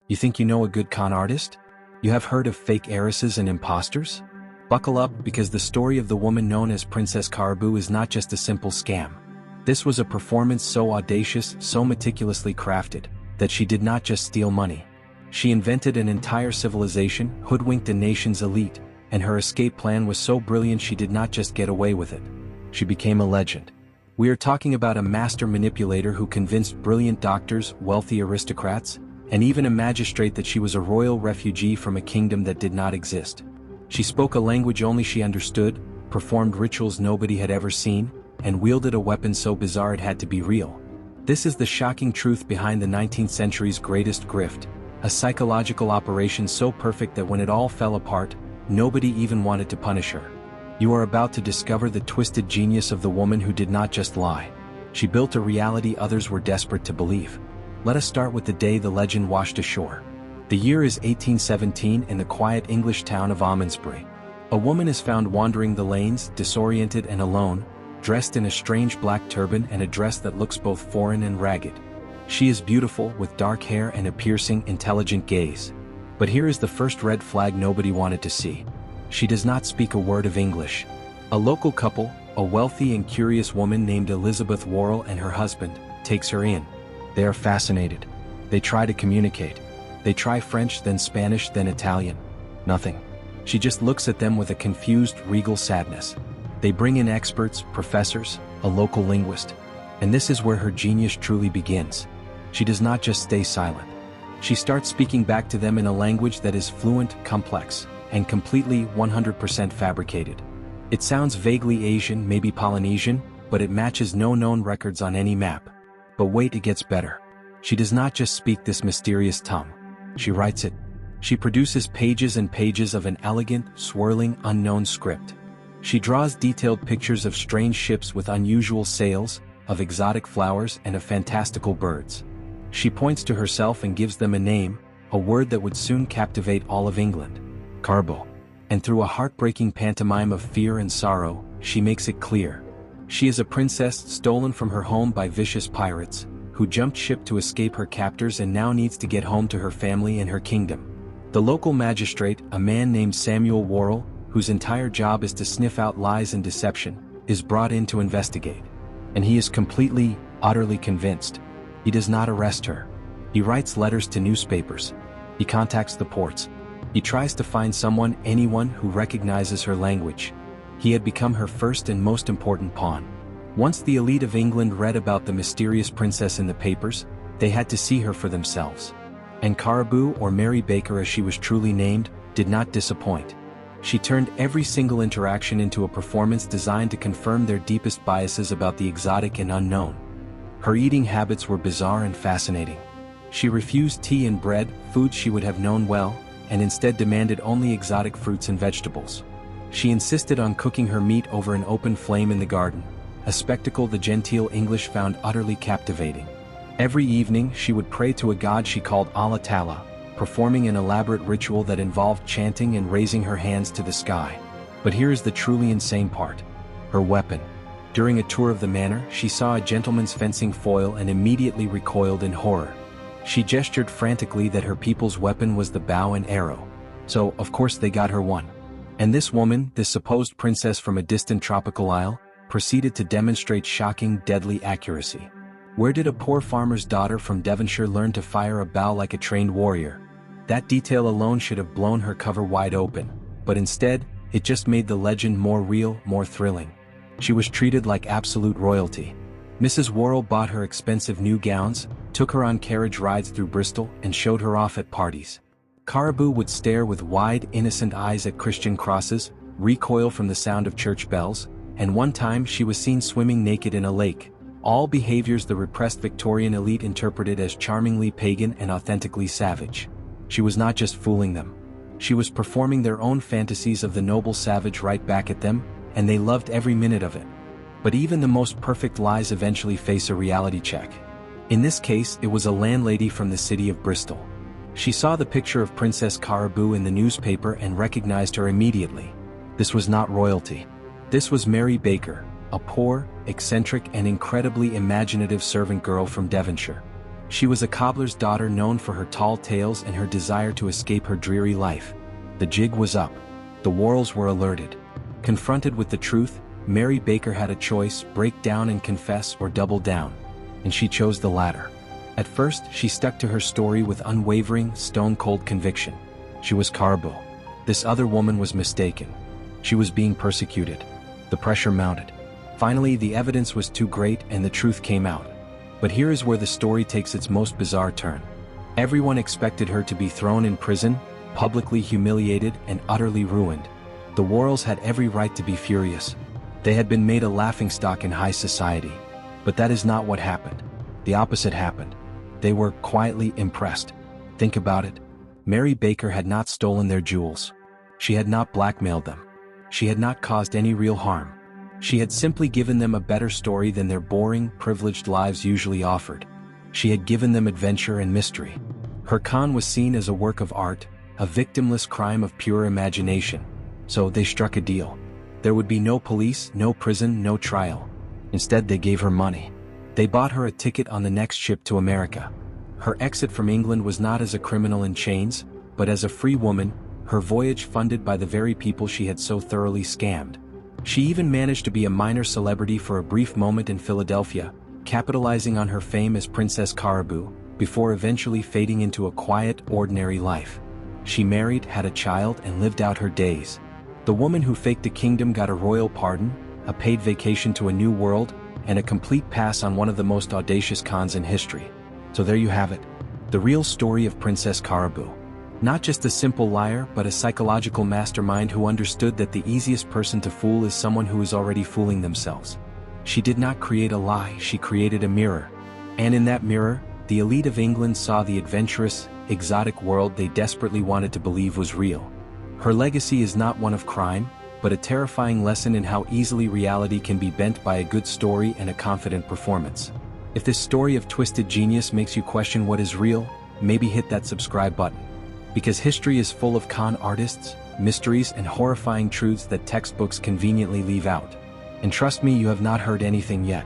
You think you know a good con artist? You have heard of fake heiresses and imposters? Buckle up, because the story of the woman known as Princess Caraboo is not just a simple scam. This was a performance so audacious, so meticulously crafted, that she did not just steal money. She invented an entire civilization, hoodwinked a nation's elite, and her escape plan was so brilliant she did not just get away with it. She became a legend. We are talking about a master manipulator who convinced brilliant doctors, wealthy aristocrats, and even a magistrate that she was a royal refugee from a kingdom that did not exist. She spoke a language only she understood, performed rituals nobody had ever seen, and wielded a weapon so bizarre it had to be real. This is the shocking truth behind the 19th century's greatest grift, a psychological operation so perfect that when it all fell apart, nobody even wanted to punish her. You are about to discover the twisted genius of the woman who did not just lie. She built a reality others were desperate to believe. Let us start with the day the legend washed ashore. The year is 1817 in the quiet English town of Almondsbury. A woman is found wandering the lanes, disoriented and alone, dressed in a strange black turban and a dress that looks both foreign and ragged. She is beautiful, with dark hair and a piercing, intelligent gaze. But here is the first red flag nobody wanted to see. She does not speak a word of English. A local couple, a wealthy and curious woman named Elizabeth Worrell and her husband, takes her in. They are fascinated. They try to communicate. They try French, then Spanish, then Italian. Nothing. She just looks at them with a confused, regal sadness. They bring in experts, professors, a local linguist. And this is where her genius truly begins. She does not just stay silent. She starts speaking back to them in a language that is fluent, complex, and completely 100% fabricated. It sounds vaguely Asian, maybe Polynesian, but it matches no known records on any map. But wait, it gets better. She does not just speak this mysterious tongue. She writes it. She produces pages and pages of an elegant, swirling, unknown script. She draws detailed pictures of strange ships with unusual sails, of exotic flowers and of fantastical birds. She points to herself and gives them a name, a word that would soon captivate all of England. Caraboo. And through a heartbreaking pantomime of fear and sorrow, she makes it clear. She is a princess stolen from her home by vicious pirates, who jumped ship to escape her captors and now needs to get home to her family and her kingdom. The local magistrate, a man named Samuel Worrell, whose entire job is to sniff out lies and deception, is brought in to investigate. And he is completely, utterly convinced. He does not arrest her. He writes letters to newspapers. He contacts the ports. He tries to find someone, anyone who recognizes her language. He had become her first and most important pawn. Once the elite of England read about the mysterious princess in the papers, they had to see her for themselves. And Caraboo, or Mary Baker as she was truly named, did not disappoint. She turned every single interaction into a performance designed to confirm their deepest biases about the exotic and unknown. Her eating habits were bizarre and fascinating. She refused tea and bread, foods she would have known well, and instead demanded only exotic fruits and vegetables. She insisted on cooking her meat over an open flame in the garden, a spectacle the genteel English found utterly captivating. Every evening she would pray to a god she called Allah Ta'ala, performing an elaborate ritual that involved chanting and raising her hands to the sky. But here is the truly insane part. Her weapon. During a tour of the manor, she saw a gentleman's fencing foil and immediately recoiled in horror. She gestured frantically that her people's weapon was the bow and arrow. So, of course, they got her one. And this woman, this supposed princess from a distant tropical isle, proceeded to demonstrate shocking, deadly accuracy. Where did a poor farmer's daughter from Devonshire learn to fire a bow like a trained warrior? That detail alone should have blown her cover wide open, but instead, it just made the legend more real, more thrilling. She was treated like absolute royalty. Mrs. Worrell bought her expensive new gowns, took her on carriage rides through Bristol, and showed her off at parties. Caraboo would stare with wide, innocent eyes at Christian crosses, recoil from the sound of church bells, and one time she was seen swimming naked in a lake. All behaviors the repressed Victorian elite interpreted as charmingly pagan and authentically savage. She was not just fooling them. She was performing their own fantasies of the noble savage right back at them, and they loved every minute of it. But even the most perfect lies eventually face a reality check. In this case, it was a landlady from the city of Bristol. She saw the picture of Princess Caraboo in the newspaper and recognized her immediately. This was not royalty. This was Mary Baker, a poor, eccentric and incredibly imaginative servant girl from Devonshire. She was a cobbler's daughter known for her tall tales and her desire to escape her dreary life. The jig was up. The Worrells were alerted. Confronted with the truth, Mary Baker had a choice: break down and confess or double down. And she chose the latter. At first, she stuck to her story with unwavering, stone-cold conviction. She was Caraboo. This other woman was mistaken. She was being persecuted. The pressure mounted. Finally, the evidence was too great and the truth came out. But here is where the story takes its most bizarre turn. Everyone expected her to be thrown in prison, publicly humiliated and utterly ruined. The Worrells had every right to be furious. They had been made a laughingstock in high society. But that is not what happened. The opposite happened. They were quietly impressed. Think about it. Mary Baker had not stolen their jewels. She had not blackmailed them. She had not caused any real harm. She had simply given them a better story than their boring, privileged lives usually offered. She had given them adventure and mystery. Her con was seen as a work of art, a victimless crime of pure imagination. So they struck a deal. There would be no police, no prison, no trial. Instead, they gave her money. They bought her a ticket on the next ship to America. Her exit from England was not as a criminal in chains, but as a free woman, her voyage funded by the very people she had so thoroughly scammed. She even managed to be a minor celebrity for a brief moment in Philadelphia, capitalizing on her fame as Princess Caraboo, before eventually fading into a quiet, ordinary life. She married, had a child, and lived out her days. The woman who faked a kingdom got a royal pardon, a paid vacation to a new world, and a complete pass on one of the most audacious cons in history. So there you have it. The real story of Princess Caraboo. Not just a simple liar, but a psychological mastermind who understood that the easiest person to fool is someone who is already fooling themselves. She did not create a lie, she created a mirror. And in that mirror, the elite of England saw the adventurous, exotic world they desperately wanted to believe was real. Her legacy is not one of crime, but a terrifying lesson in how easily reality can be bent by a good story and a confident performance. If this story of twisted genius makes you question what is real, maybe hit that subscribe button. Because history is full of con artists, mysteries, and horrifying truths that textbooks conveniently leave out. And trust me, you have not heard anything yet.